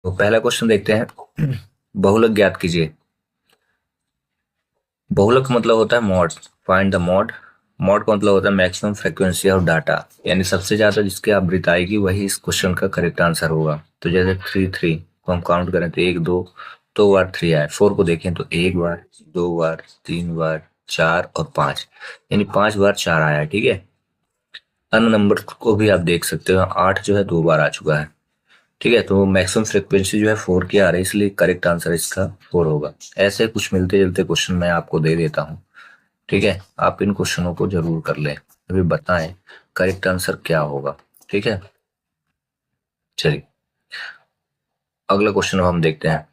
तो पहला क्वेश्चन देखते हैं। बहुलक ज्ञात कीजिए। बहुलक का मतलब होता है mod. Find the mod. Mod का मतलब होता है मैक्सिमम फ्रीक्वेंसी ऑफ डाटा, यानी सबसे ज्यादा जिसकी आवृत्ति आएगी वही इस क्वेश्चन का करेक्ट आंसर होगा। तो जैसे थ्री थ्री को हम काउंट करें तो एक दो बार थ्री आए। फोर को देखें तो एक बार, दो बार, तीन बार, चार और पांच, यानी पांच बार चार आया है। ठीक है। अन्य नंबर को भी आप देख सकते हो, आठ जो है दो बार आ चुका है। ठीक है। तो मैक्सिमम फ्रीक्वेंसी जो है फोर की आ रही है, इसलिए करेक्ट आंसर इसका फोर होगा। ऐसे कुछ मिलते जुलते क्वेश्चन मैं आपको दे देता हूँ। ठीक है। आप इन क्वेश्चनों को जरूर कर लें, अभी बताएं करेक्ट आंसर क्या होगा। ठीक है। चलिए अगला क्वेश्चन हम देखते हैं।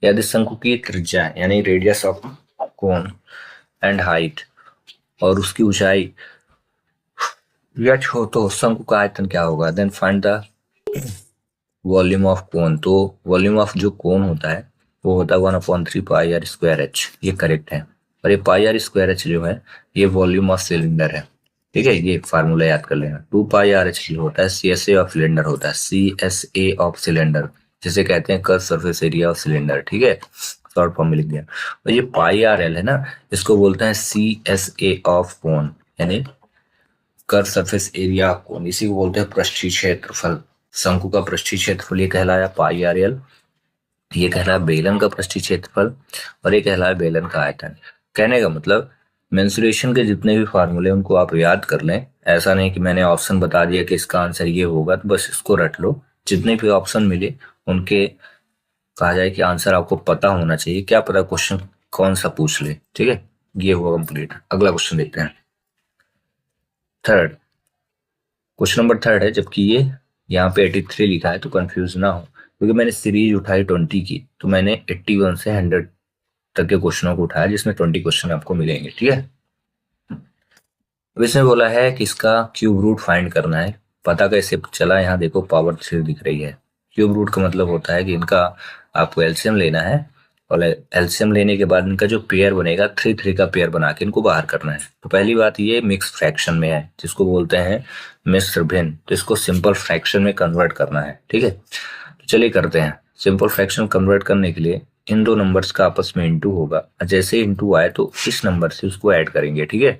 यदि शंकु की त्रिज्या यानी radius of cone and height और उसकी ऊंचाई यच हो तो शंकु का आयतन क्या होगा। Then find the volume of cone. तो वॉल्यूम ऑफ जो कोन होता है वो होता है 1/3 पाई आर स्क्वायर एच। ये करेक्ट है। और ये पाई आर स्क्वायर एच जो है ये वॉल्यूम ऑफ सिलेंडर है। ठीक है। ये फार्मूला याद कर लेना। 2 पाई आर एच जो होता है C S A of cylinder होता है, C S A of cylinder, जिसे कहते हैं curve surface area of cylinder. ठीक है। शॉर्ट फॉर्म में लिख दिया। और ये पाई आर एल है ना, इसको बोलते हैं सी एस ए ऑफ कोन, यानी curve surface area of cone. इसी को बोलते हैं पृष्ठीय क्षेत्रफल। शंकु का पृष्ठीय क्षेत्रफल ये कहलाया पाई आर एल, ये कहलाया बेलन का पृष्ठीय क्षेत्रफल, और ये कहलाया बेलन का आयतन। कहने का मतलब मेंसुरेशन के जितने भी फार्मूले उनको आप याद कर लें। ऐसा नहीं कि मैंने ऑप्शन बता दिया कि इसका आंसर ये होगा तो बस इसको रट लो। जितने भी ऑप्शन मिले उनके कहा जाए कि आंसर आपको पता होना चाहिए। क्या पता क्वेश्चन कौन सा पूछ ले। ठीक है। ये हुआ कंप्लीट। अगला क्वेश्चन देखते हैं। थर्ड क्वेश्चन नंबर थर्ड है, जबकि ये यहाँ पे 83 लिखा है तो कंफ्यूज ना हो, क्योंकि मैंने सीरीज उठाई 20 की तो मैंने 81 से 100 तक के क्वेश्चनों को उठाया, जिसमें 20 क्वेश्चन आपको मिलेंगे। ठीक है। अब इसमें बोला है कि इसका क्यूब रूट फाइंड करना है। पता कैसे चला, यहाँ देखो पावर 3 दिख रही है। क्यूब रूट का मतलब होता है कि इनका आपको एलसीएम लेना है, और एलसीएम लेने के बाद इनका जो पेयर बनेगा थ्री थ्री का पेयर बना के इनको बाहर करना है। तो पहली बात ये मिक्स फ्रैक्शन में है, जिसको बोलते हैं मिश्र भिन्न। तो इसको सिंपल फ्रैक्शन में कन्वर्ट करना है। ठीक है। तो चलिए करते हैं। सिंपल फ्रैक्शन कन्वर्ट करने के लिए इन दो नंबर्स का आपस में इंटू होगा, जैसे इंटू आए तो इस नंबर से उसको ऐड करेंगे। ठीक है।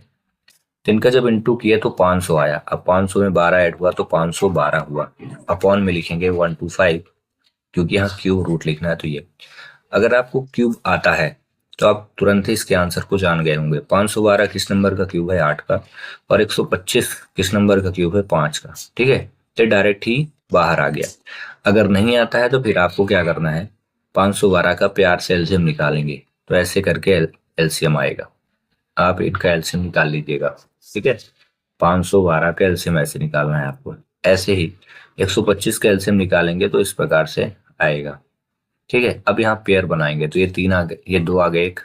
तो इनका जब इंटू किया तो 500 आया। अब 500 में 12 ऐड हुआ तो 512 हुआ। अपॉन में लिखेंगे 125, क्योंकि यहाँ क्यूब रूट लिखना है। तो ये अगर आपको क्यूब आता है तो आप तुरंत ही इसके आंसर को जान गए होंगे। 512 किस नंबर का क्यूब है, 8 का। और 125 किस नंबर का क्यूब है, 5 का। ठीक है। तो डायरेक्ट ही बाहर आ गया। अगर नहीं आता है तो फिर आपको क्या करना है, 512 का प्यार से एलसीएम निकालेंगे। तो ऐसे करके एलसीएम आएगा। आप इनका एलसीएम निकाल लीजिएगा। ठीक है। 512 का एलसीएम ऐसे निकालना है आपको। ऐसे ही 125 का एलसीएम निकालेंगे तो इस प्रकार से आएगा। ठीक है। अब यहाँ पेयर बनाएंगे तो ये तीन आ गए, ये दो आ गए, एक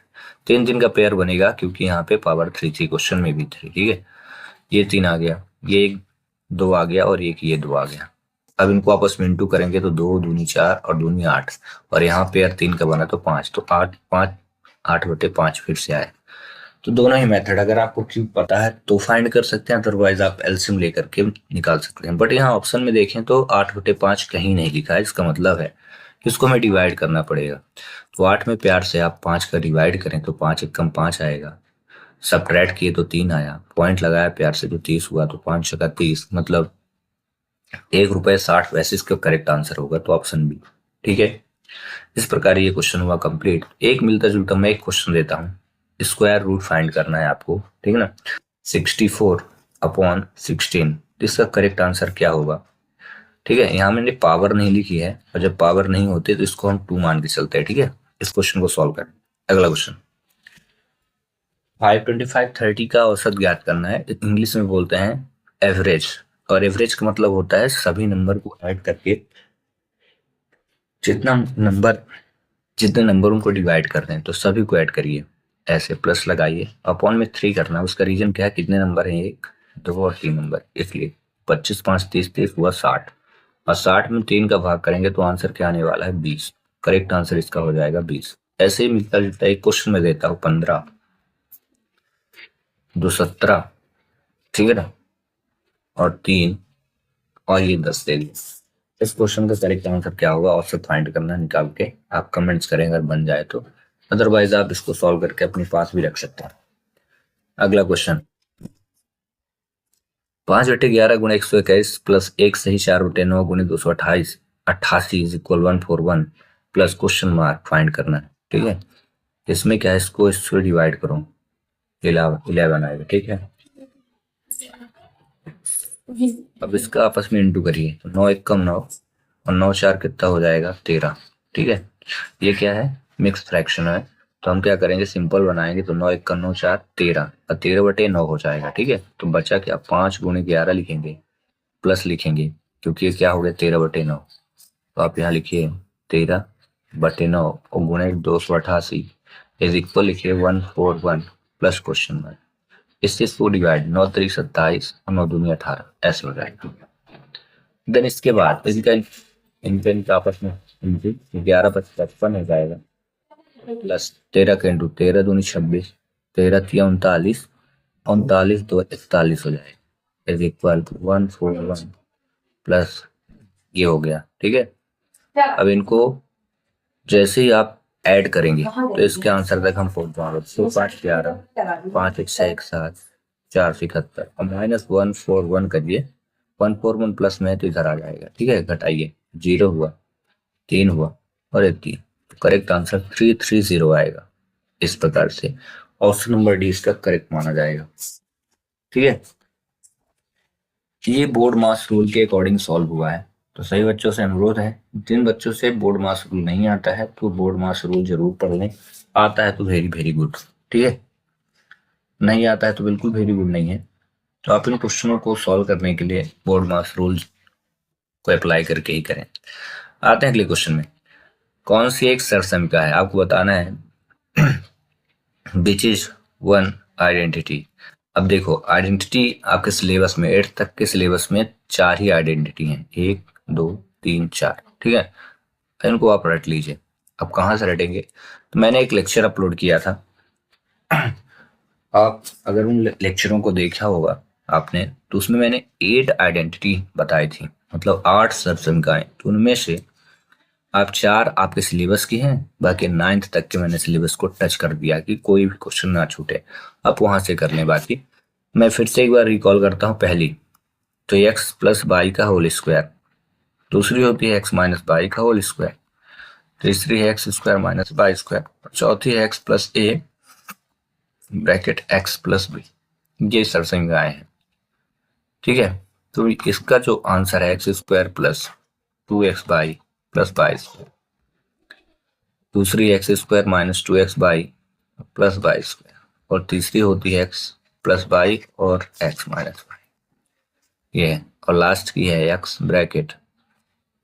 तीन तीन का पेयर बनेगा, क्योंकि यहाँ पे पावर थ्री थी, क्वेश्चन में भी थ्री। ठीक है। ये तीन आ गया, ये एक दो आ गया, और एक ये दो आ गया। अब इनको आपस में इंटू करेंगे तो दो दूनी चार और दूनी आठ, और यहाँ पेयर तीन का बना तो पांच। तो आठ पांच, 8/5 फिर से आए। तो दोनों ही मेथड अगर आपको क्यूब पता है तो फाइंड कर सकते हैं, अदरवाइज आप एलसीएम लेकर के निकाल सकते हैं। बट यहाँ ऑप्शन में देखें तो 8/5 कहीं नहीं लिखा है। इसका मतलब है कि इसको हमें डिवाइड करना पड़ेगा। तो 8 में प्यार से आप 5 का डिवाइड करें तो 5 एकम 5 आएगा। सब्ट्रैक्ट किए तो 3 आया। पॉइंट लगाया प्यार से तो 30 हुआ। तो 5 का 30 मतलब ₹1.60 इसका करेक्ट आंसर होगा। तो ऑप्शन बी। ठीक है। इस प्रकार ये क्वेश्चन हुआ कंप्लीट। एक मिलता जुलता मैं एक क्वेश्चन देता हूँ। स्क्वायर रूट फाइंड करना है आपको। ठीक है ना। 64/16, इसका करेक्ट आंसर क्या होगा। ठीक है। यहाँ मैंने पावर नहीं लिखी है, और जब पावर नहीं होती तो इसको हम 2 मान के चलते हैं। ठीक है। इस क्वेश्चन को सॉल्व करें। अगला क्वेश्चन 525/30 का औसत ज्ञात करना है। इंग्लिश में बोलते हैं एवरेज, और एवरेज का मतलब होता है सभी नंबर को ऐड करके जितना नंबर जितने नंबरों को डिवाइड कर रहे हैं तो सभी को ऐड करिए। ऐसे प्लस लगाइए, अपॉन में 3 करना। उसका रीजन क्या है, कितने नंबर हैं, एक दो और 3 नंबर, इसलिए 25 5 30 30 हुआ 60, और 60 में 3 का भाग करेंगे तो आंसर क्या आने वाला है, 20। करेक्ट आंसर इसका हो जाएगा 20। ऐसे ही मिलता जुलता एक क्वेश्चन में देता हूँ 15, 2 17, ठीक है ना, और 3, और ये 10 दे दिए। इस क्वेश्चन का करेक्ट आंसर क्या होगा औसत फाइंड करना है, निकाल के आप कमेंट्स करें अगर बन जाए तो, अदरवाइज आप इसको सॉल्व करके अपने पास भी रख सकते हैं। अगला क्वेश्चन, 5/11 × 121 प्लस 1 सही 4/9 × 228 88 is equal 141 plus question mark find करना है। ठीक है, इसमें क्या है, इसको इससे डिवाइड करो, 11 आएगा। ठीक है, अब इसका आपस में इंटू करिए, तो 9 1 कम 9 और 9 4 कितना हो जाएगा 13। ठीक है, ये क्या है, मिक्स फ्रैक्शन है, तो हम क्या करेंगे, सिंपल बनाएंगे, तो 9 1 का 9 4 13 और 13/9 हो जाएगा। ठीक है, तो बचा क्या, 5 × 11 लिखेंगे, प्लस लिखेंगे, क्योंकि ये क्या हो गया 13/9, तो आप यहाँ लिखिए 13/9 और गुणे 288 इज इक्वल लिखिए 141 प्लस क्वेश्चन मार्क, इससे इसको डिवाइड, 9 3 27 और 9 दूनी 18 ऐसे हो जाएगा। देन इसके बाद इनका आपस में 11 × 55 हो जाएगा, प्लस 13 का इंटू 13 दूनी 26, 13 3 39, 39 2 41 हो जाएगा, इज इक्वल 141 प्लस ये हो गया। ठीक है, अब इनको जैसे ही आप ऐड करेंगे तो इसके आंसर तक हम पहुंच जाएंगे। 2 5 11 5 1 6 1 7 4 71 और -141 करिए, 141 प्लस में तो इधर आ जाएगा। ठीक है, घटाइए, 0 हुआ, 3 हुआ और एक 3, करेक्ट आंसर 330 आएगा। इस प्रकार से ऑप्शन नंबर डी इसका करेक्ट माना जाएगा। ठीक है, ये बोर्ड मास रूल के अकॉर्डिंग सॉल्व हुआ है। तो सही बच्चों से अनुरोध है, जिन बच्चों से बोर्ड मास रूल नहीं आता है तो बोर्ड मास रूल जरूर पढ़ लें, आता है तो वेरी वेरी गुड। ठीक है, नहीं आता है तो बिल्कुल वेरी गुड नहीं है। तो आप इन क्वेश्चनों को सॉल्व करने के लिए बोर्ड मास रूल को अप्लाई करके ही करें। आते हैं अगले क्वेश्चन में, कौन सी एक सरसमिका है, आपको बताना है विच इज वन आइडेंटिटी। अब देखो, आइडेंटिटी आपके सिलेबस में 8th तक के सिलेबस में 4 ही आइडेंटिटी हैं, 1 2 3 4। ठीक है, इनको आप रट लीजिए। अब कहाँ से रटेंगे, तो मैंने एक लेक्चर अपलोड किया था, आप अगर उन लेक्चरों को देखा होगा आपने, तो उसमें मैंने 8 आइडेंटिटी बताई थी, मतलब 8 सरसमिकाएं, तो उनमें से आप 4 आपके सिलेबस की हैं, बाकी 9th तक के मैंने सिलेबस को टच कर दिया कि कोई भी क्वेश्चन ना छूटे, आप वहां से कर लें। बाकी मैं फिर से एक बार रिकॉल करता हूँ। पहली तो x प्लस बाई का होल स्क्वायर, दूसरी होती है x माइनस बाई का होल स्क्वायर, तीसरी है x square minus by square, चौथी है x plus A bracket x plus B. ये सरसमिकाएं हैं। ठीक है, तो इसका जो आंसर है x square plus 2x y plus y square, दूसरी x square minus 2x y plus y square, और तीसरी होती है x प्लस बाई और x माइनस बाई, ये, और लास्ट की है x bracket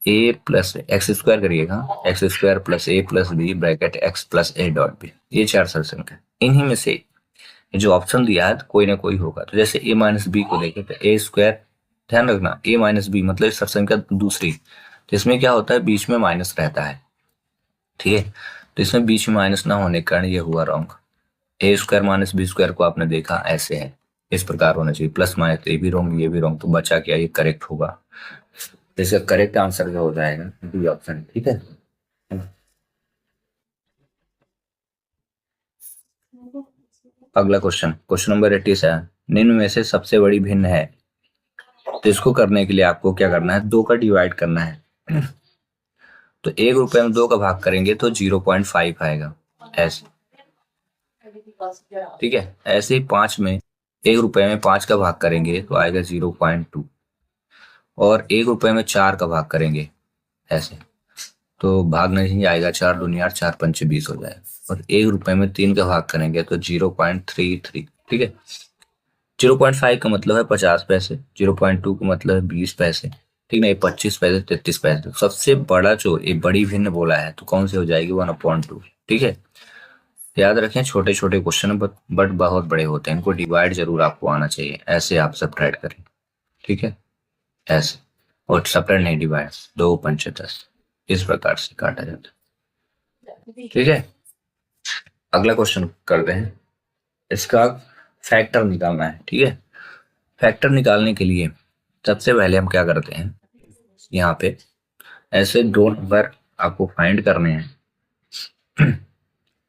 a plus x square करिएगा, x square plus a plus b bracket x plus a dot b. ये 4 सरसमिका, इन्हीं में से जो ऑप्शन दिया है कोई ना कोई होगा। तो जैसे a माइनस बी को देखें तो a स्क्वायर, ध्यान रखना a माइनस बी मतलब सरसमिका दूसरी, तो इसमें क्या होता है, बीच में माइनस रहता है। ठीक है, तो इसमें बीच में माइनस ना होने के कारण ये हुआ रॉन्ग। ए स्क्वायर माइनस बी स्क्वायर को आपने देखा ऐसे है, इस प्रकार होना चाहिए, प्लस माइनस, ये भी रॉन्ग ये भी रॉन्ग, तो बचा क्या, ये करेक्ट होगा। तो इसका करेक्ट आंसर जो हो जाएगा बी ऑप्शन। ठीक है, अगला क्वेश्चन, क्वेश्चन नंबर 87, निम्न में से सबसे बड़ी भिन्न है। तो इसको करने के लिए आपको क्या करना है, 2 का डिवाइड करना है। तो 1 रुपए में 2 का भाग करेंगे तो 0.5 आएगा, ऐसे। ठीक है, ऐसे ही 5 में 1 रुपए में 5 का भाग करेंगे तो आएगा 0.2, और 1 रुपए में 4 का भाग करेंगे ऐसे, तो भाग नहीं आएगा, 4 दूनी 8 4 पंचे 20 हो जाएगा, और 1 रुपए में 3 का भाग करेंगे तो 0.33। ठीक है, 0.5 का मतलब है 50 पैसे, 0.2 का मतलब है 20 पैसे, ठीक ना, ये 25 पैसे 33 पैसे। तो सबसे बड़ा जो ये बड़ी भिन्न बोला है तो कौन सी हो जाएगी, 1/2। ठीक है, याद रखें छोटे छोटे क्वेश्चन बट बहुत बड़े होते हैं, इनको डिवाइड जरूर आपको आना चाहिए, ऐसे आप सब्ट्रैक्ट करें। ठीक है, ऐसे, और सब्ट्रैक्ट नहीं, डिवाइड, 2 पंचे 10, इस प्रकार से काटा जाता है। ठीक है, अगला क्वेश्चन करते हैं, इसका फैक्टर निकालना है। ठीक है, फैक्टर निकालने के लिए सबसे पहले हम क्या करते हैं, यहाँ पे ऐसे दो नंबर आपको फाइंड करने हैं,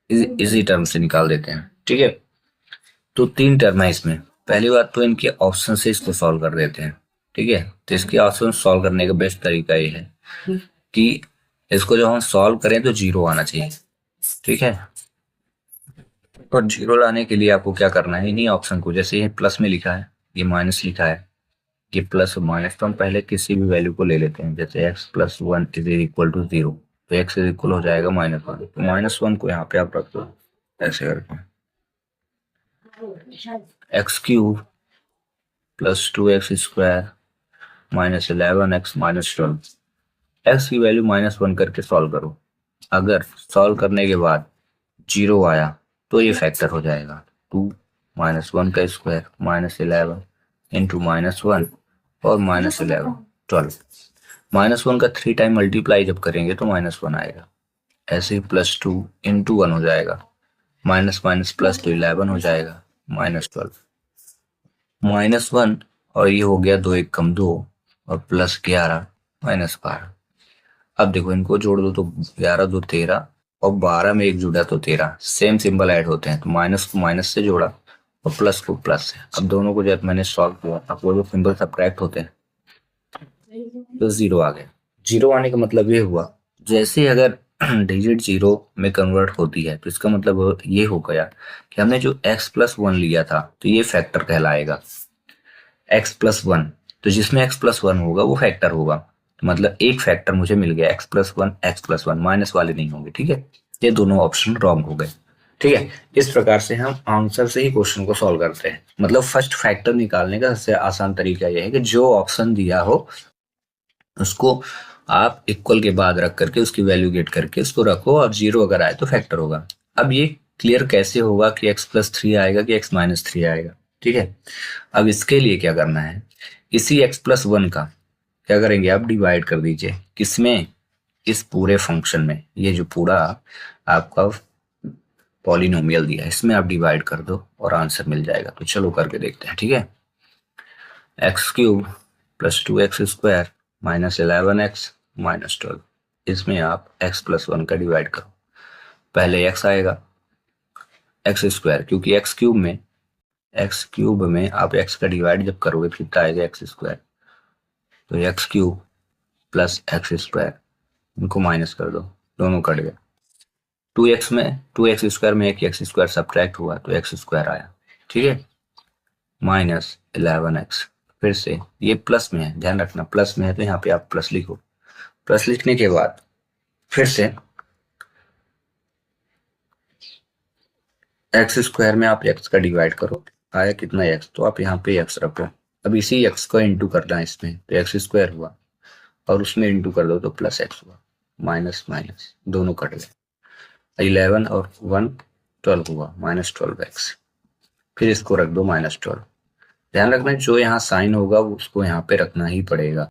इसी टर्म से निकाल देते हैं। ठीक है, तो 3 टर्म है इसमें। पहली बात तो इनके ऑप्शन से इसको सॉल्व कर देते हैं। ठीक है, तो इसके ऑप्शन सॉल्व करने का बेस्ट तरीका ये है कि इसको जब हम सॉल्व करें तो 0 आना चाहिए। ठीक है, और 0 लाने के लिए आपको क्या करना है, इन्हीं ऑप्शन को, जैसे ये प्लस में लिखा है, ये माइनस लिखा है, ये प्लस और माइनस, तो हम पहले किसी भी वैल्यू को ले लेते हैं। जैसे x + 1 इज इक्वल टू 0, तो x इज इक्वल हो जाएगा -1, तो -1 को यहाँ पे आप रख दो ऐसे करके। x³ + 2x² -11x -12, x की वैल्यू -1 करके सॉल्व करो। अगर सॉल्व करने के बाद 0 आया तो ये फैक्टर हो जाएगा, 2 -1 का स्क्वायर -11 इंटू -1 और -11 12। -1 का 3 टाइम मल्टीप्लाई जब करेंगे तो -1 आएगा। ऐसे ही +2 इंटू 1 हो जाएगा, माइनस माइनस प्लस तो 11 हो जाएगा, -12 -1, और ये हो गया 2 1 कम 2 और +11 -12। अब देखो इनको जोड़ दो तो 11 2 13 और 12 में 1 जुड़ा तो 13, सेम सिंबल ऐड होते हैं, तो माइनस को माइनस से जोड़ा और प्लस को प्लस से। अब दोनों को जब मैंने सॉल्व किया, अब वो जो सिंबल सब्ट्रैक्ट होते हैं तो 0 आ गया। 0 आने का मतलब ये हुआ, जैसे अगर डिजिट 0 में कन्वर्ट होती है तो इसका मतलब ये हो गया कि हमने जो x + 1 लिया था तो ये फैक्टर कहलाएगा, x + 1, तो जिसमें x + 1 होगा वो फैक्टर होगा। तो मतलब एक फैक्टर मुझे मिल गया, x + 1 x + 1, माइनस वाले नहीं होंगे। ठीक है, ये दोनों ऑप्शन रॉन्ग हो गए। ठीक है, इस प्रकार से हम आंसर से ही क्वेश्चन को सॉल्व करते हैं। मतलब फर्स्ट फैक्टर निकालने का सबसे आसान तरीका यह है कि जो ऑप्शन दिया हो उसको आप इक्वल के बाद रख करके उसकी वैल्यू गेट करके उसको रखो, और 0 अगर आए तो फैक्टर होगा। अब ये क्लियर कैसे होगा कि x + 3 आएगा कि x - 3 आएगा। ठीक है, अब इसके लिए क्या करना है, इसी x + 1 का क्या करेंगे, आप डिवाइड कर दीजिए किसमें, इस पूरे फंक्शन में। ये जो पूरा आपका पॉलिनोमियल दिया है इसमें आप डिवाइड कर दो और आंसर मिल जाएगा। तो चलो करके देखते हैं। ठीक है, x³ + 2x² -11x -12, इसमें आप x + 1 का डिवाइड करो। पहले x आएगा x², क्योंकि x³ में आप x का डिवाइड जब करोगे तो कितना आएगा, x², तो x³ + x², इनको माइनस कर दो, दोनों कट गए। 2x² में एक x² सब्ट्रैक्ट हुआ तो x² आया। ठीक है, -11x, फिर से ये प्लस में है, ध्यान रखना प्लस में है तो यहाँ पे आप प्लस लिखो। प्लस लिखने के बाद फिर से x² में आप x का डिवाइड करो, आया कितना x, तो आप यहाँ पे x रखो। अब इसी x को इंटू करना है इसमें, तो x² हुआ और उसमें इंटू कर दो तो +x हुआ, माइनस माइनस दोनों कट गए। 11 और 1 12 हुआ, -12x, फिर इसको रख दो -12। ध्यान रखना जो यहाँ साइन होगा उसको यहाँ पे रखना ही पड़ेगा,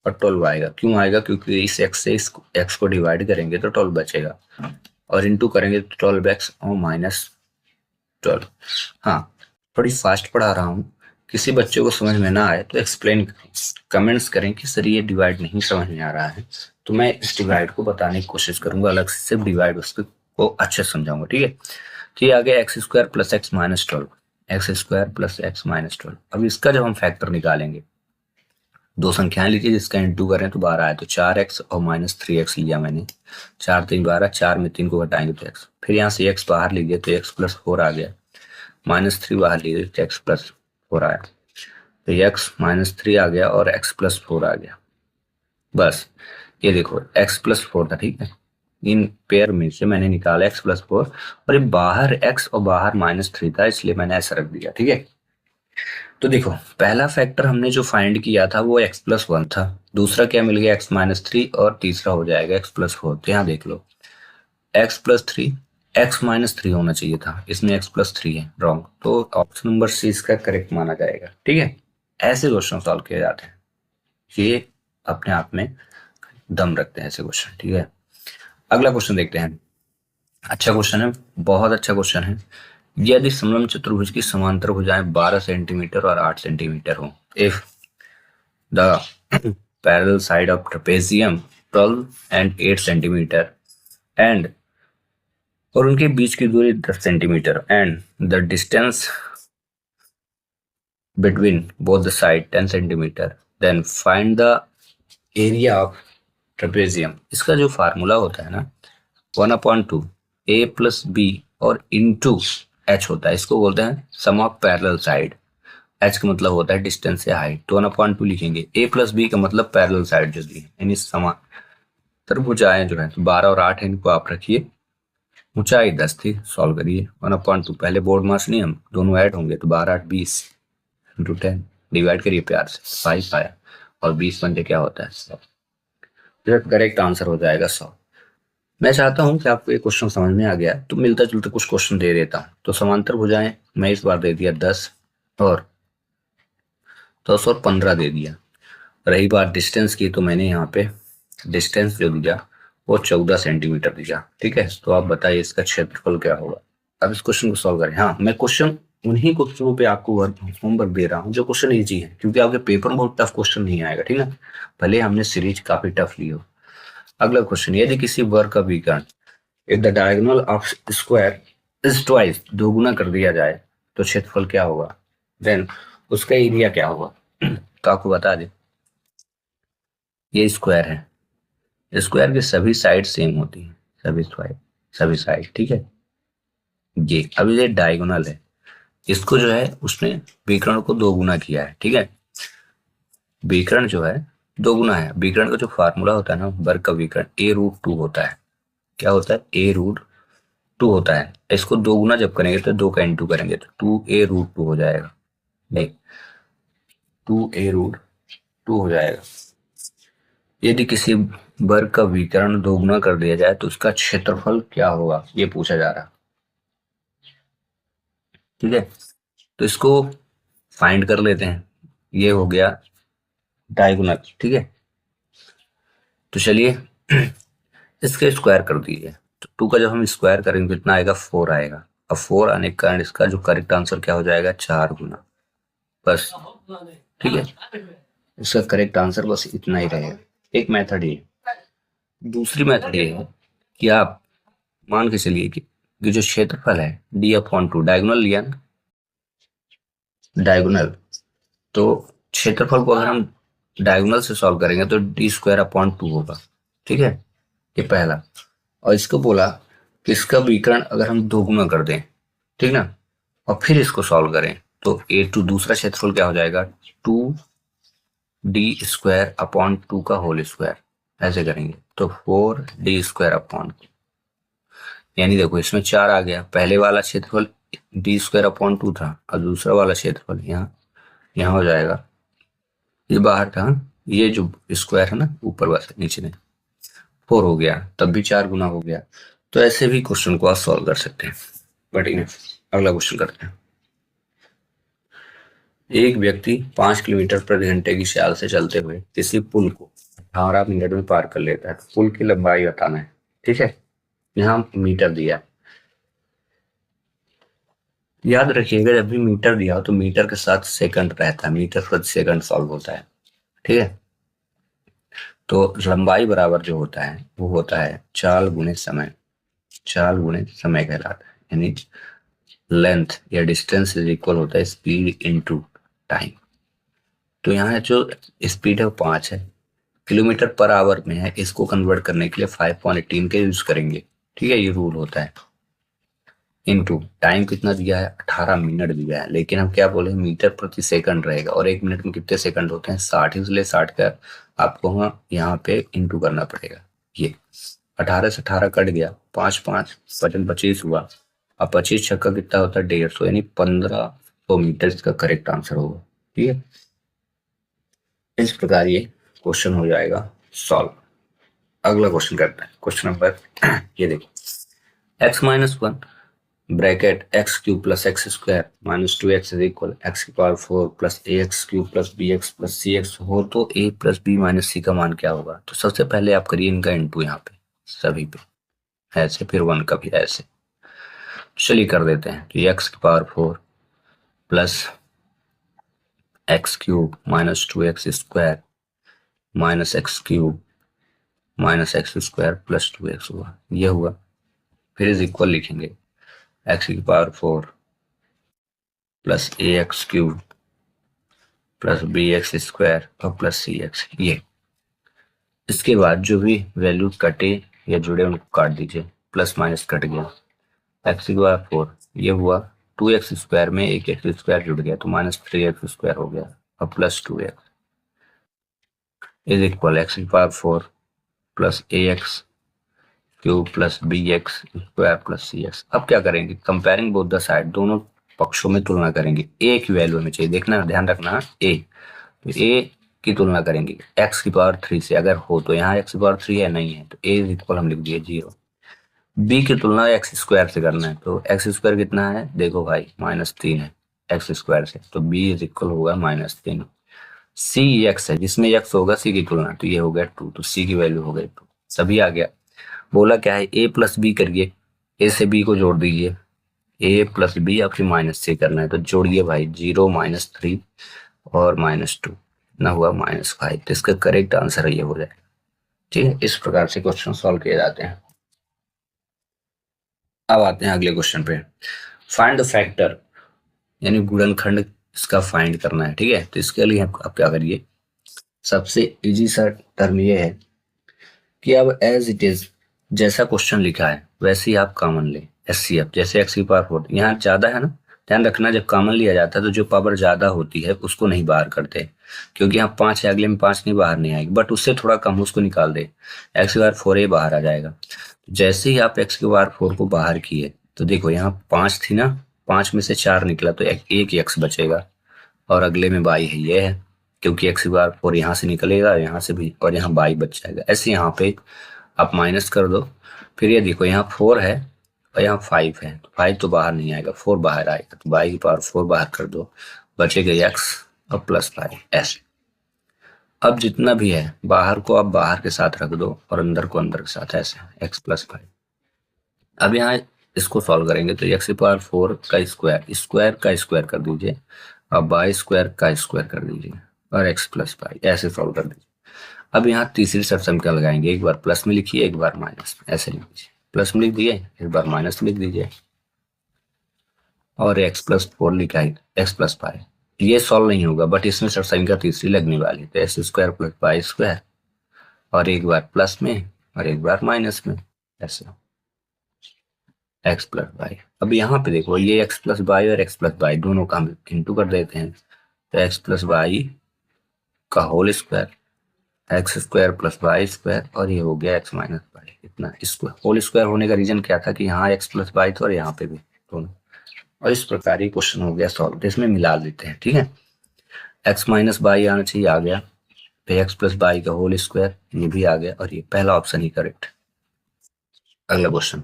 और 12 आएगा। क्यों आएगा, क्योंकि इस x से इस x को डिवाइड करेंगे तो 12 बचेगा, और इंटू करेंगे तो 12x और -12। हाँ, थोड़ी फास्ट पढ़ा रहा हूँ, किसी बच्चे को समझ में ना आए तो एक्सप्लेन करें, कमेंट्स करें कि सर ये डिवाइड नहीं समझ में आ रहा है, तो मैं इस डिवाइड को बताने की कोशिश करूंगा, अलग से सिर्फ डिवाइड उसको अच्छे से समझाऊंगा। ठीक है, तो ये आ गया x² + x - 12, x² + x - 12। अब इसका जब हम फैक्टर निकालेंगे, दो संख्याएं लीजिए जिसका इंटू करें तो 12 आए, तो 4x और -3x लिया मैंने, 4 3 12, 4 में 3 को घटाएंगे तो x, फिर यहाँ से x बाहर लीजिए तो x + 4 आ गया, -3 बाहर लीजिए तो x + 4 आया, तो x - 3 आ गया और x + 4 आ गया। बस ये देखो x + 4 था। ठीक है, इन पेयर में से मैंने निकाला x + 4, और ये बाहर x और बाहर -3 था, इसलिए मैंने ऐसा रख दिया। ठीक है, तो देखो पहला फैक्टर हमने जो फाइंड किया था वो x + 1 था, दूसरा क्या मिल गया x - 3, और तीसरा हो जाएगा x + 4। तो यहाँ देख लो x + 3, x - 3 होना चाहिए था, इसमें x + 3 है, रॉन्ग, तो ऑप्शन नंबर सी इसका करेक्ट माना जाएगा। ठीक है, ऐसे क्वेश्चन सॉल्व किए जाते हैं, ये अपने आप में दम रखते हैं ऐसे क्वेश्चन। ठीक है, अगला क्वेश्चन देखते हैं। अच्छा क्वेश्चन है, बहुत अच्छा क्वेश्चन है। यदि समलंब चतुर्भुज की समांतर भुजाएं 12 सेंटीमीटर और 8 सेंटीमीटर हो, if the parallel side of trapezium 12 and 8 centimetre and और उनके बीच की दूरी 10 centimetre and the distance between both the side 10 centimetre, then find the area of trapezium. इसका जो फार्मूला होता है ना 1/2 a प्लस बी और इंटू एच होता है। इसको बोलते हैं sum of parallel side. H का मतलब होता है डिस्टेंस या हाइट, तो 1/2 लिखेंगे। a प्लस बी का मतलब पैरेलल साइड जो दी है, यानी समान त्रिभुजाएं जो है, तो 12 और 8 है, इनको आप रखिए। ऊंचाई 10 थी, सॉल्व करिए। 1/2 पहले बोर्ड मास नहीं, हम दोनों ऐड होंगे तो 12 8 20 इंटू 10 डिवाइड करिए प्यार से, 5 आया और 20 पंजे क्या होता है 100। करेक्ट आंसर हो जाएगा 100। मैं चाहता हूं कि आपको ये क्वेश्चन समझ में आ गया, तो मिलता जुलता कुछ क्वेश्चन दे देता हूं। तो समांतर भुजाएं मैं इस बार दे दिया 10 और 15 दे दिया। रही बात डिस्टेंस की, तो मैंने यहाँ पे डिस्टेंस जो दिया वो 14 सेंटीमीटर दिया। ठीक है, तो आप बताइए इसका क्षेत्रफल क्या होगा। अब इस क्वेश्चन को सॉल्व करें। हाँ, मैं क्वेश्चन उन्हीं क्वेश्चनों पे आपको होमवर्क दे रहा हूँ जो क्वेश्चन इजी है, क्योंकि आपके पेपर में बहुत टफ क्वेश्चन नहीं आएगा। ठीक है, भले हमने सीरीज काफी टफ ली हो। अगला क्वेश्चन, यदि किसी वर्ग का विकर्ण if the diagonal of square is twice, दोगुना कर दिया जाए तो क्षेत्रफल क्या होगा, देन उसका एरिया क्या होगा। तो आपको बता दें, ये स्क्वायर है, स्क्वायर की सभी साइड सेम होती है, सभी साइड। ठीक है, ये अभी ये डायगोनल है, इसको जो है उसने विकर्ण को दोगुना किया है। ठीक है, विकर्ण जो है दोगुना है। विकर्ण का जो फार्मूला होता है ना वर्ग का विकर्ण a√2 होता है। क्या होता है, a√2 होता है। इसको दोगुना जब करेंगे तो 2 का इंटू करेंगे तो 2a√2 हो जाएगा। नहीं, 2a√2 हो जाएगा। यदि किसी वर्ग का विकर्ण दोगुना कर दिया जाए तो उसका क्षेत्रफल क्या होगा, ये पूछा जा रहा। ठीक है, तो इसको फाइंड कर लेते हैं। ये हो गया डायगोनल। ठीक है, तो चलिए इसके स्क्वायर कर दीजिए। तो 2 का जब हम स्क्वायर करेंगे कितना आएगा, 4 आएगा। अब 4 आने के कारण इसका जो करेक्ट आंसर क्या हो जाएगा, 4 गुना, बस। ठीक है, इसका करेक्ट आंसर बस इतना ही रहेगा। एक मेथड ये। दूसरी मेथड ये है कि आप मान के चलिए कि जो क्षेत्रफल है d/2 डायगोनल लिया ना, डायगोनल, तो क्षेत्रफल को अगर हम डायगोनल से सॉल्व करेंगे तो d²/2 होगा। ठीक है, ये पहला। और इसको बोला कि इसका विकर्ण अगर हम दोगुना कर दें, ठीक ना, और फिर इसको सॉल्व करें तो a2 दूसरा क्षेत्रफल क्या हो जाएगा, 2d²/2 का होल स्क्वायर। ऐसे करेंगे तो 4d²/2, यानी देखो इसमें 4 आ गया। पहले वाला क्षेत्रफल d²/2 था और दूसरा वाला क्षेत्रफल यहाँ हो जाएगा, ये बाहर था, ये जो स्क्वायर है ना ऊपर वाला, नीचे नहीं, 4 हो गया, तब भी 4 गुना हो गया। तो ऐसे भी क्वेश्चन को आप सॉल्व कर सकते हैं। बट अगला क्वेश्चन करते हैं। एक व्यक्ति 5 किलोमीटर प्रति घंटे की चाल से चलते हुए किसी पुल को 18 मिनट में पार कर लेता है। तो पुल की लंबाई बताना है। ठीक है, यहाँ मीटर दिया है। याद रखिएगा जब भी मीटर दिया हो तो मीटर के साथ सेकंड रहता है, मीटर प्रति सेकंड सॉल्व होता है। ठीक है, तो लंबाई बराबर जो होता है वो होता है चाल गुणे समय। चाल गुणे समय कहलाता है, यानी लेंथ या डिस्टेंस इज इक्वल होता है स्पीड इनटू टाइम। तो यहाँ जो स्पीड है वो 5 है, किलोमीटर पर आवर में है। इसको कन्वर्ट करने के लिए 5.18 के यूज करेंगे। ठीक है, ये रूल होता है। इनटू टाइम कितना दिया है, 18 मिनट दिया है, लेकिन हम क्या बोले, मीटर प्रति सेकंड रहेगा। और 1 मिनट में कितने सेकंड होते हैं, 60, इसलिए 60 का आपको यहाँ पे इंटू करना पड़ेगा। ये 18 से 18 कट गया, 5 5 55 25 हुआ। अब 25 छक्का कितना होता है, 150, यानी 1500 मीटर इसका करेक्ट आंसर होगा। ठीक है, इस प्रकार ये क्वेश्चन हो जाएगा सॉल्व। अगला क्वेश्चन करते हैं, क्वेश्चन नंबर ये देखिए, x-1 bracket x³ + x² - 2x is equal x⁴ + ax³ + bx + cx हो तो a + b - c का मान क्या होगा। तो सबसे पहले आप करिए इनका इंटू यहाँ पे सभी पे ऐसे, फिर 1 का भी ऐसे। चलिए कर देते हैं। तो x⁴ + x³ - 2x² - x³ minus x square plus 2x हुआ, ये हुआ। फिर इज इक्वल लिखेंगे एक्स की power 4 plus a x cube plus b x square और प्लस सी एक्स, ये। इसके बाद जो भी वैल्यू कटे या जुड़े उनको काट दीजिए, प्लस माइनस कट गया, एक्स की पावर 4 ये हुआ, 2x स्क्वायर में एक एक्स स्क्वायर जुड़ गया तो माइनस 3x स्क्वायर हो गया और plus 2x is equal x की power 4 plus a x cube plus b x square plus c x. अब क्या करेंगे, कंपेयरिंग बोथ द साइड, दोनों पक्षों में तुलना करेंगे। ए की वैल्यू हमें चाहिए, देखना ध्यान रखना, ए तो ए की तुलना करेंगे एक्स की पावर 3 से, अगर हो तो यहाँ एक्स की पावर 3 है, नहीं है तो ए इज इक्वल हम लिख दिए 0। बी की तुलना एक्स स्क्वायर से करना है, तो एक्स स्क्वायर कितना है, देखो भाई -3 है एक्स स्क्वायर से, तो बी इज इक्वल होगा -3। सी एक्स है, जिसमें एक्स होगा सी की तुलना, तो ये हो गया 2, तो सी की वैल्यू हो गई 2। सभी आ गया। बोला क्या है, ए प्लस बी करिए, ए से बी को जोड़ दीजिए, ए प्लस बी या फिर माइनस से करना है तो जोड़िए भाई, 0 -3 और -2 ना हुआ -5, तो इसका करेक्ट आंसर ये हो जाए। ठीक है, इस प्रकार से क्वेश्चन सॉल्व किए जाते हैं। अब आते हैं अगले क्वेश्चन पे, फाइंड द फैक्टर, यानी गुणनखंड इसका फाइंड करना है। ठीक है, तो इसके लिए आप क्या करिए, सबसे इजी सा टर्म ये है कि अब एज इट इज जैसा क्वेश्चन लिखा है वैसे ही आप कॉमन ले, एचसीएफ, जैसे एक्स की पावर 4 यहाँ ज्यादा है ना, ध्यान रखना जब कॉमन लिया जाता है तो जो पावर ज्यादा होती है उसको नहीं बाहर करते, क्योंकि यहाँ 5 है, अगले में 5 नहीं, बाहर नहीं आएगी, बट उससे थोड़ा कम उसको निकाल दे, एक्स की पावर 4 बाहर आ जाएगा। जैसे ही आप एक्स की पावर 4 को बाहर किए तो देखो यहाँ 5 थी ना, 5 में से 4 निकला तो एक ही एक्स बचेगा, और अगले में बाई है, ये है, क्योंकि एक्स की पावर 4 यहाँ से निकलेगा, यहाँ से भी, और यहाँ बाई बच जाएगा। ऐसे यहाँ पे आप माइनस कर दो, फिर ये देखो यहाँ 4 है और यहाँ 5 है, तो 5 तो बाहर नहीं आएगा, 4 बाहर आएगा, तो बाई की पावर 4 बाहर कर दो, बचेगा एक्स और प्लस 5 ऐसे। अब जितना भी है बाहर को आप बाहर के साथ रख दो और अंदर को अंदर के साथ, ऐसे एक्स प्लस 5। अब यहाँ इसको सॉल्व करेंगे तो एक्स की पावर 4 का स्क्वायर, स्क्वायर का स्क्वायर कर दीजिए, और बाई स्क्वायर का स्क्वायर कर दीजिए, और एक्स प्लस 5 ऐसे सॉल्व कर दीजिए। अब यहाँ तीसरी शर्त हम क्या लगाएंगे, एक बार प्लस में लिखिए, एक बार माइनस में, ऐसे लिख दीजिए, प्लस में लिख दिए, एक बार माइनस में लिख दीजिए, और एक्स प्लस 4 लिखा है, एक्स प्लस 5। ये सॉल्व नहीं होगा, बट इसमें शर्त संख्या तीसरी लगने वाली, तो x square plus y square, और एक बार प्लस में और एक बार माइनस में, ऐसे एक्स प्लस वाई। अब यहाँ पे देखो ये एक्स प्लस वाई और एक्स प्लस वाई दोनों का हम इंटू कर देते हैं, तो एक्स प्लस वाई का whole square, x square plus y square, और ये हो गया एक्स माइनस वाई। इतना स्क्वायर, होल स्क्वायर होने का रीजन क्या था कि यहाँ एक्स प्लस वाई था और यहाँ पे भी दोनों, और इस प्रकार ये क्वेश्चन हो गया सॉल्व। तो इसमें मिला लेते हैं, ठीक है, एक्स माइनस वाई आना चाहिए, आ गया, फिर एक्स प्लस वाई का होल स्क्वायर, ये भी आ गया, और ये पहला ऑप्शन ही करेक्ट। अगला क्वेश्चन,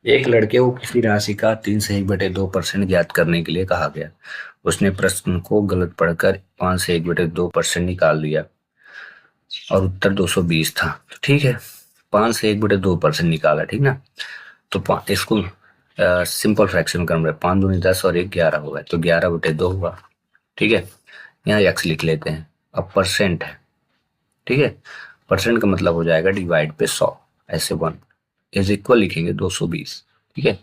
एक लड़के को किसी राशि का 3 से 1/2% ज्ञात करने के लिए कहा गया, उसने प्रश्न को गलत पढ़कर 5 से 1/2% निकाल दिया और उत्तर 220 था। तो ठीक है, 5 से 1/2% निकाला, ठीक ना, तो इसको सिंपल फ्रैक्शन कर रहे हैं, 5 दूनी 10 और 1 11 होगा, तो 11/2 हुआ। ठीक है, यहाँ एक्स लिख लेते हैं, अब परसेंट है, ठीक है, परसेंट का मतलब हो जाएगा डिवाइड पे 100, ऐसे 1 इज इक्वल लिखेंगे 220। ठीक है,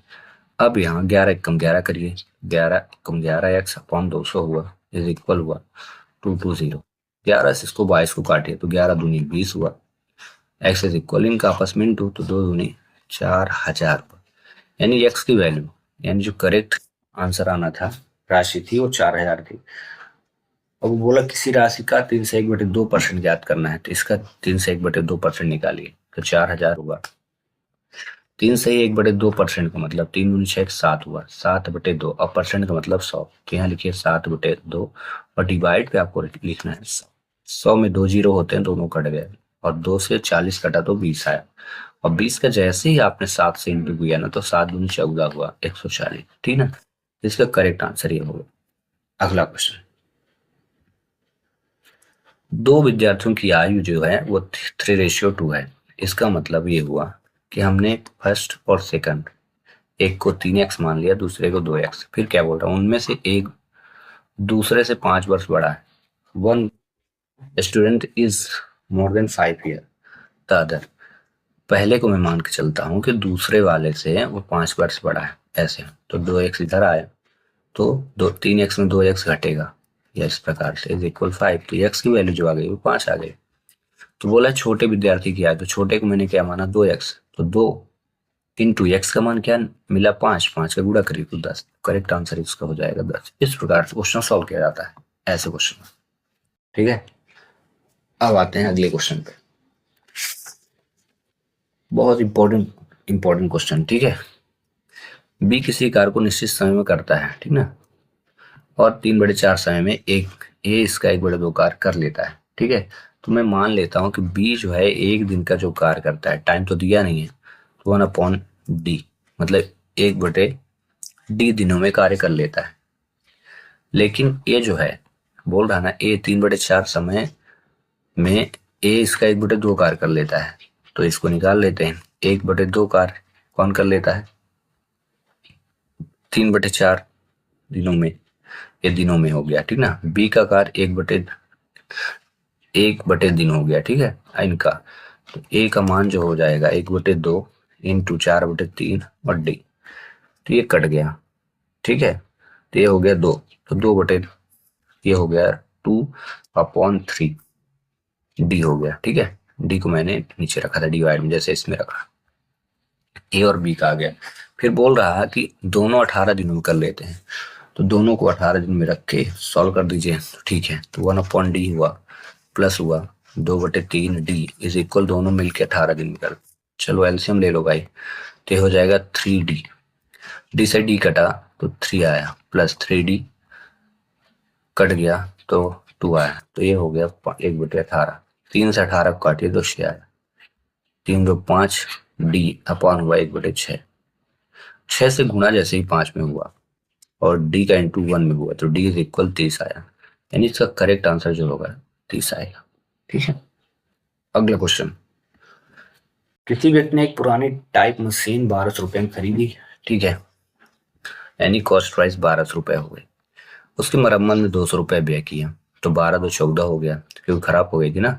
अब यहाँ 11 एकम 11 करिए, 11 एकम 11 एक्स अपॉन 200 हुआ, इज इक्वल हुआ 220। 11 से इसको 22 को काटिए तो 11 दूनी 20 हुआ, एक्स इज इक्वल, इनका आपस में इंटू, तो 2 दूनी 4000, यानी एक्स की वैल्यू, यानी जो करेक्ट आंसर आना था राशि थी वो 4000 थी। अब वो बोला किसी राशि का 3 से 1/2% ज्ञात करना है, तो इसका 3 से 1/2% निकालिए, तो 4000 हुआ। 3 से 1/2% का मतलब 3 दूनी 6 7 हुआ, 7/2, और परसेंट का मतलब 100, तो यहाँ लिखिए 7/2, और डिवाइड पे आपको लिखना है 100। 100 में 2 जीरो होते हैं, दोनों कट गए, और 2 से 40 कटा तो 20 आया, और 20 का जैसे ही आपने 7 से इंटू किया ना, तो 7 दूनी 14 हुआ, 140, ठीक ना, इसका करेक्ट आंसर ये होगा। अगला क्वेश्चन, दो विद्यार्थियों की आयु जो है वो 3:2 है, इसका मतलब ये हुआ कि हमने फर्स्ट और सेकंड, एक को 3x मान लिया, दूसरे को 2x, फिर क्या बोल रहा हूँ, उनमें से एक दूसरे से 5 वर्ष बड़ा है, one student is more than 5 year, the other, पहले को मैं मान के चलता हूँ कि दूसरे वाले से वो 5 वर्ष बड़ा है, ऐसे तो 2x इधर आया तो 3x में 2x घटेगा, या इस प्रकार से इज इक्वल 5, तो x की वैल्यू जो आ गई वो 5 आ गई। तो बोला छोटे विद्यार्थी की आय, तो छोटे को मैंने क्या माना 2x, तो 2 इंटू एक्स का मान क्या मिला 5, 5 का गुणा करिए तो 10, करेक्ट आंसर इसका हो जाएगा 10। इस प्रकार से क्वेश्चन सॉल्व किया जाता है, ऐसे क्वेश्चन। ठीक है, अब आते हैं अगले क्वेश्चन पे, बहुत इंपॉर्टेंट क्वेश्चन। ठीक है, बी किसी कार्य को निश्चित समय में करता है, ठीक ना, और 3/4 समय में एक ए इसका 1/2 कार्य कर लेता है। ठीक है, तो मैं मान लेता हूं कि बी जो है एक दिन का जो कार्य करता है, टाइम तो दिया नहीं है, तो 1/d, मतलब 1/d दिनों में कार्य कर लेता है। लेकिन ए जो है बोल रहा ना, ए 3/4 समय में ए इसका 1/2 कार्य कर लेता है, तो इसको निकाल लेते हैं। 1/2 कार्य कौन कर लेता है 3/4 दिनों में, ये दिनों में हो गया, ठीक ना। बी का कार्य 1/1 दिन हो गया, ठीक है इनका, तो ए का मान जो हो जाएगा 1/2 इंटू 4/3 और डी, तो ये कट गया। ठीक है, तो ये हो गया 2, तो 2 ये हो गया 2/3 डी हो गया। ठीक है, डी को मैंने नीचे रखा था डिवाइड में, जैसे इसमें रखा, ए और बी का आ गया। फिर बोल रहा है कि दोनों 18 दिनों में कर लेते हैं, तो दोनों को 18 दिन में रख के सॉल्व कर दीजिए। तो ठीक है, तो 1/d हुआ प्लस हुआ 2/3 डी इज इक्वल, दोनों मिलके 18 दिन में कर, चलो एलसीएम ले लो भाई, तो हो जाएगा 3d, डी से डी कटा तो 3 आया, प्लस 3d कट गया तो 2 आया, तो ये हो गया 1/18, 3 से 18 को काटिए तो 6 आया, 3×5 डी अपॉन हुआ 1/6, 6 से गुणा जैसे ही 5 में हुआ और d का इंटू 1 में हुआ, तो d इज इक्वल 30 आया, यानी इसका करेक्ट आंसर जो होगा 30 आएगा। ठीक है, अगला क्वेश्चन, किसी व्यक्ति ने एक पुरानी टाइप मशीन 1200 रुपए में खरीदी, ठीक है, यानी कॉस्ट प्राइस 1200 रुपए हो गई, उसकी मरम्मत में 200 रुपए व्यय किया, तो 12 तो 14 हो गया, क्योंकि खराब हो गई थी ना,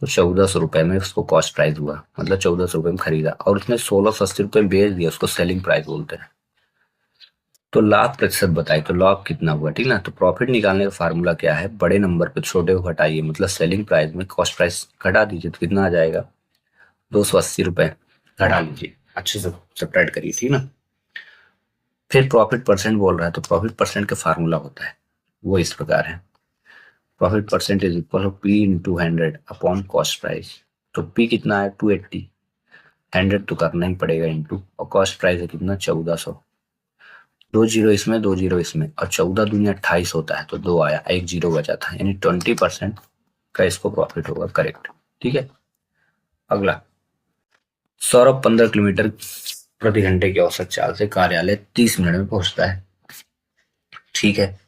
तो 1400 रुपए में उसको कॉस्ट प्राइस हुआ, मतलब 1400 रुपए में खरीदा, और उसने 1680 रुपए में बेच दिया, उसको सेलिंग प्राइस बोलते हैं। तो लाभ प्रतिशत बताइए, तो लाभ कितना हुआ, ठीक ना। तो प्रॉफिट निकालने का फार्मूला क्या है, बड़े नंबर पे छोटे को घटाइए, मतलब सेलिंग प्राइस में कॉस्ट प्राइस घटा दीजिए, तो कितना आ जाएगा 280 रुपए, घटा लीजिए, अच्छे से सब्ट्रैक्ट करिए, ठीक ना। फिर प्रॉफिट परसेंट बोल रहा है, तो प्रॉफिट परसेंट का फार्मूला होता है वो इस प्रकार है, profit percent is equal P into 100 upon cost price, तो पी कितना है 280, 100 तो करना ही पड़ेगा इंटू, और कॉस्ट प्राइस है कितना 1400, 2 जीरो इसमें 2 जीरो इसमें, और 14 दूनी 28 होता है, तो 2 आया, 1 जीरो बचा था, यानी 20% का इसको प्रॉफिट होगा, करेक्ट। ठीक है, अगला, सौरभ 15 किलोमीटर प्रति घंटे की औसत चाल से कार्यालय 30 मिनट में पहुंचता है। ठीक है,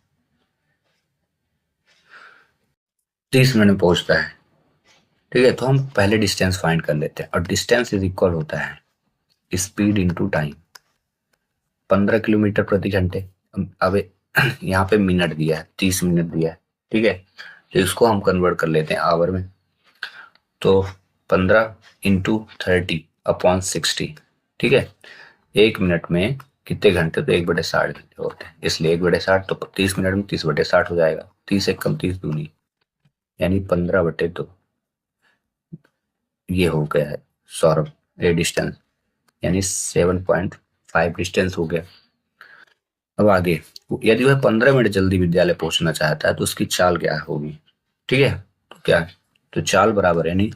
30 मिनट में पहुंचता है, ठीक है, तो हम पहले डिस्टेंस फाइंड कर लेते हैं, और डिस्टेंस इज इक्वल होता है स्पीड इंटू टाइम, 15 किलोमीटर प्रति घंटे, अब यहाँ पे मिनट दिया है, 30 मिनट दिया है, ठीक है, तो इसको हम कन्वर्ट कर लेते हैं आवर में, तो 15 इंटू 30 अपॉन 60, ठीक है, 1 मिनट में कितने घंटे, तो 1/60 घंटे होते हैं, इसलिए 1/60, तो 30 मिनट में 30/60 हो जाएगा, 30 एक कम 30 दूनी, यानी 15/2, ये हो गया है सौरभ ये डिस्टेंस, यानी 7.5 डिस्टेंस हो गया। अब आगे, यदि वह 15 मिनट जल्दी विद्यालय पहुंचना चाहता है तो उसकी चाल क्या होगी, ठीक है, तो क्या, तो चाल बराबर, यानी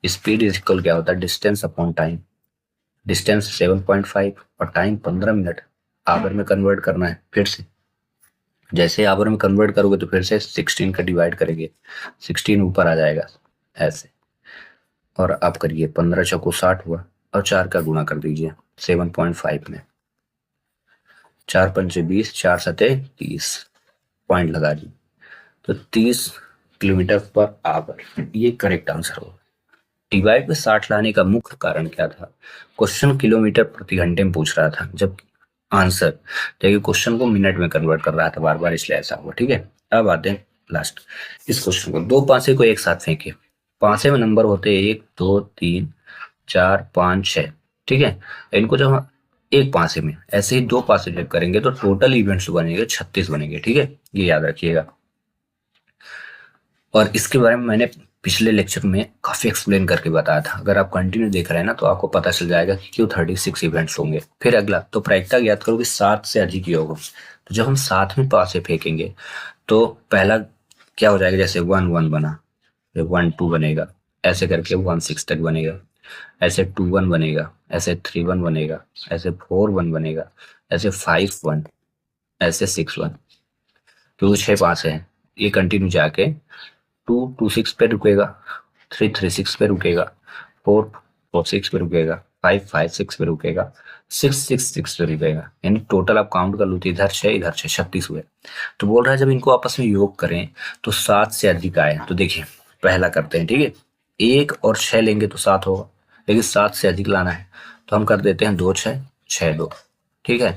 स्पीड इज इक्वल क्या होता है डिस्टेंस अपॉन टाइम, डिस्टेंस 7.5 और टाइम 15 मिनट, आवर में कन्वर्ट करना है, फिर से जैसे आवर में कन्वर्ट करोगे तो फिर से 16 का डिवाइड करेंगे, 16 ऊपर आ जाएगा ऐसे, और आप करिए 15 चौको 60 हुआ, और 4 का गुणा कर दीजिए 7.5 में, 4 पंचे 20, 4 सते 30, पॉइंट लगा दी, तो 30 किलोमीटर पर आवर, ये करेक्ट आंसर होगा। डिवाइड में 60 लाने का मुख्य कारण क्या था, क्वेश्चन किलोमीटर प्रति घंटे में पूछ रहा था, जब आंसर देखिए क्वेश्चन को मिनट में कन्वर्ट कर रहा था बार बार, इसलिए ऐसा हुआ। ठीक है, अब आते हैं लास्ट इस क्वेश्चन को, 2 पासे को एक साथ फेंके, पांचवें में नंबर होते हैं 1 2 3 4 5 6। ठीक है, इनको जब हम एक पासे में ऐसे ही दो पासे जब करेंगे तो टोटल इवेंट्स बनेंगे 36 बनेंगे। ठीक है, ये याद रखिएगा। और इसके बारे में मैंने पिछले लेक्चर में काफी एक्सप्लेन करके बताया था। अगर आप कंटिन्यू देख रहे हैं ना तो आपको पता चल जाएगा कि क्यों 36 इवेंट्स होंगे। फिर अगला तो प्रायिकता ज्ञात करो कि 7 से अधिक योग हो। तो जब हम साथ में पासे फेंकेंगे तो पहला क्या हो जाएगा, जैसे 1 1 बना, फिर 1 2 बनेगा, ऐसे करके 1 6 तक बनेगा, ऐसे 2 1 बनेगा, ऐसे 3 1 बनेगा, ऐसे 4 1 बनेगा, ऐसे 5 1, ऐसे 6 1। क्योंकि 6 पासे हैं, ये कंटिन्यू जाके 2 2 6 पे रुकेगा, 3 3 6 पे रुकेगा, 4 4 6 पे रुकेगा, 5 5 6 पे रुकेगा, 6 6 6 पे रुकेगा। यानी टोटल आप काउंट कर लो तो इधर 6 इधर 6, 36 हुए। तो बोल रहा है जब इनको आपस में योग करें तो 7 से अधिक आए। तो देखिए पहला करते हैं। ठीक है, 1 और 6 लेंगे तो 7 होगा, लेकिन 7 से अधिक लाना है तो हम कर देते हैं 2 6 6 2। ठीक है,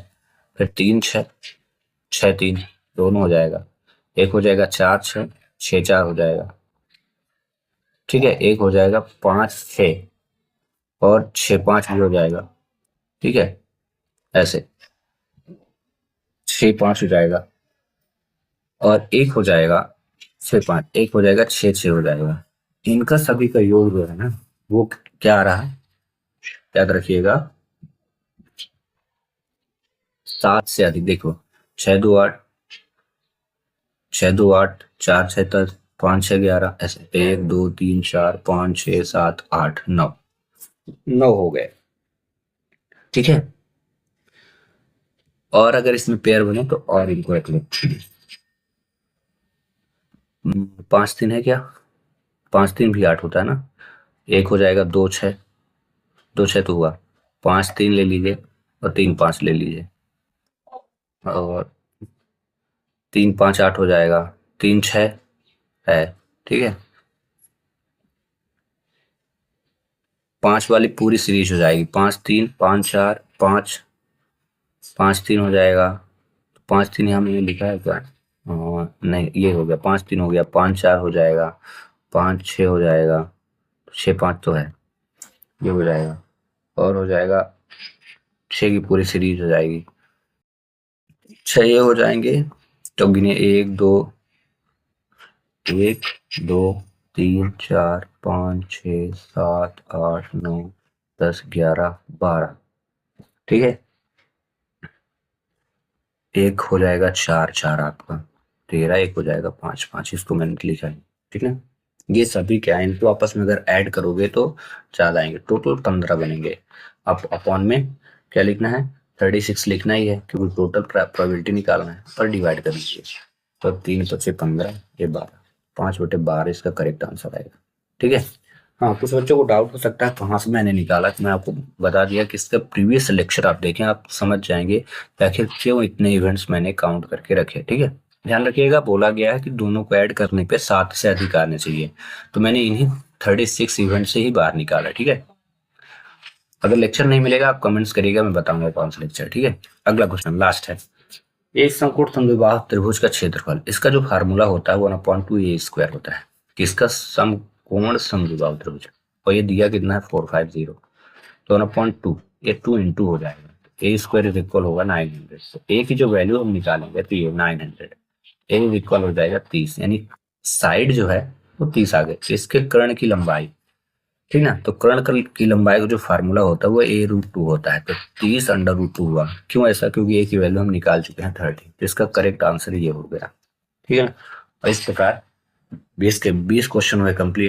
फिर 3 6 6 3 दोनों हो जाएगा, एक हो जाएगा 4 6 6 4 हो जाएगा। ठीक है, एक हो जाएगा 5 6 और 6 5 भी हो जाएगा। ठीक है, ऐसे 6 5 हो जाएगा और एक हो जाएगा 6 5, एक हो जाएगा 6 6 हो जाएगा। इनका सभी का योग जो है ना वो क्या आ रहा है, याद रखिएगा 7 से अधिक। देखो 6 2 8, 6 2 8, 4 6 10, 5 6 11, ऐसे 1 2 3 4 5 6 7 8 9, 9 हो गए। ठीक है, और अगर इसमें पेयर बने तो और इनको रख लो। 5 3 है क्या, 5 3 भी 8 होता है ना। एक हो जाएगा 2 6, 2 6 तो हुआ, 5 3 ले लीजिए और 3 5 ले लीजिए, और 3 5 8 हो जाएगा, 3 6 है। ठीक है, 5 वाली पूरी सीरीज हो जाएगी, 5 3 5 4 5, 5 3 हो जाएगा, 5 3 हमने लिखा है क्या, नहीं ये हो गया, 5 3 हो गया, 5 4 हो जाएगा, 5 6 हो जाएगा, 6 5 तो है, ये हो जाएगा, और हो जाएगा 6 की पूरी सीरीज हो जाएगी। 6 ये हो जाएंगे तो गिने 1 2 1 2 3 4 5 6 7 8 9 10 11 12। ठीक है, एक हो जाएगा 4 4 आपका 13, एक हो जाएगा 5 5, इसको मैंने लिखा है। ठीक है, ये सभी क्या है, इनको आपस में अगर ऐड करोगे तो ज्यादा आएंगे, टोटल 15 बनेंगे। आप अपॉन में क्या लिखना है, 36 लिखना ही है क्योंकि टोटल प्रोबेबिलिटी निकालना है, और डिवाइड कर लीजिए। तो 3 5 15, ये 12, 5/12 इसका करेक्ट आंसर आएगा। ठीक है, हाँ कुछ बच्चों को डाउट हो सकता है कहाँ से मैंने निकाला, तो मैं आपको बता दिया कि इसका प्रीवियस लेक्चर आप देखें, आप समझ जाएंगे कि आखिर क्यों इतने इवेंट्स मैंने काउंट करके रखे। ठीक है, ध्यान रखिएगा बोला गया है कि दोनों को ऐड करने पे 7 से अधिक आने चाहिए, तो मैंने इन्हीं 36 इवेंट से ही बाहर निकाला। ठीक है, अगर लेक्चर नहीं मिलेगा आप कमेंट्स करिएगा, मैं बताऊंगा कौन सा लेक्चर। ठीक है, अगला क्वेश्चन लास्ट है। एक समकोण समद्विबाहु त्रिभुज का क्षेत्रफल, इसका जो फार्मूला होता है वो 1/2a² होता है, किसका, समकोण समद्विबाहु त्रिभुज, और ये दिया कितना है 450, तो 1/2, ये 2 × हो जाएगा, a² इज इक्वल होगा 900। तो a की जो वैल्यू हम निकालेंगे तो ये 900, a इज इक्वल हो जाएगा 30, यानी साइड जो है वो 30 आ गए। तो इसके कर्ण की लंबाई, ठीक ना, तो कर्ण की लंबाई का जो फार्मूला होता है वो a√2 होता है, तो 30√2 हुआ। क्यों ऐसा, क्योंकि a की वैल्यू हम निकाल चुके हैं 30, तो इसका करेक्ट आंसर ये हो गया। ठीक है ना, और इस प्रकार 20 के 20 क्वेश्चन हुए कंप्लीट।